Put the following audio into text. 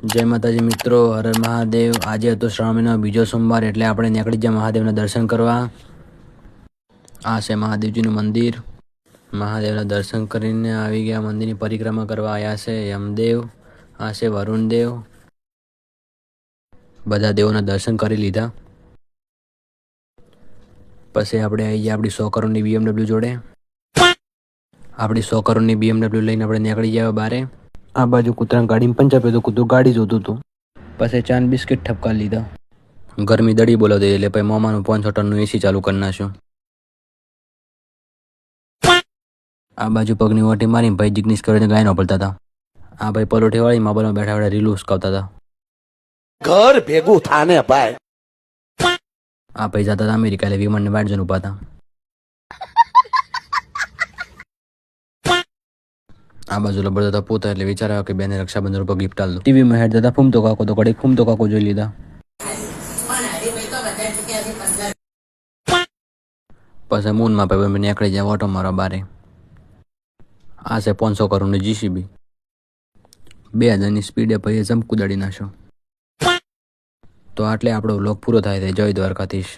જય માતાજી મિત્રો, હર હર મહાદેવ। આજે હતો શ્રાવણ મહિનો બીજો સોમવાર, એટલે આપણે નીકળી ગયા મહાદેવના દર્શન કરવા। આ છે મહાદેવજીનું મંદિર। મહાદેવના દર્શન કરીને આવી ગયા, મંદિરની પરિક્રમા કરવા આવ્યા છે યમદેવ, આ છે વરુણદેવ। બધા દેવોના દર્શન કરી લીધા પછી આપણે આવી ગયા આપણી 100 કરોડની BMW જોડે। આપણી 100 કરોડની BMW લઈને આપણે નીકળી ગયા બારે। આ બાજુ કૂતરાની ગાડીમાં પંચર પડ્યું તો કૂતરું ગાડી જોતું હતું। પછી ચાન બિસ્કિટ ઠપકા લીધા। ગરમી દડી બોલાવતી એટલે પછી મામાનું 500 ટનનું એસી ચાલુ કરી નાખ્યું। આ બાજુ પગની ઓટી મારીને ભાઈ જિગ્નેશ કરીને ગાયનો પડતા હતા। આ ભાઈ પલોઠી વાળી મોબાઈલમાં બેઠા બેઠા રીલ ઉસકાવતા હતા। ઘર ભેગું થાને ભાઈ। આ ભાઈ જતા હતા અમેરિકા, એટલે વિમાનને વાટ જઈને ઉભા હતા। આ બાજુ લબડતા હતા પોતા, એટલે વિચાર આવ્યો કે બેને રક્ષાબંધન ઉપર ગિફ્ટ આલ દો। ટીવીમાં હેડ જતા ફૂમતો કાકો તો કડીક ફૂમતો કાકો જોઈ લીધા। પછી મૂનમાં ભાઈ નીકળી જાય ઓટો મારવા બારે। આ છે 500 કરોડની જીસીબી, 2000ની સ્પીડે ભાઈએ જંપ કુદાડી નાખ્યો। તો આટલે આપણો વ્લોગ પૂરો થાય છે। જય દ્વારકાધીશ।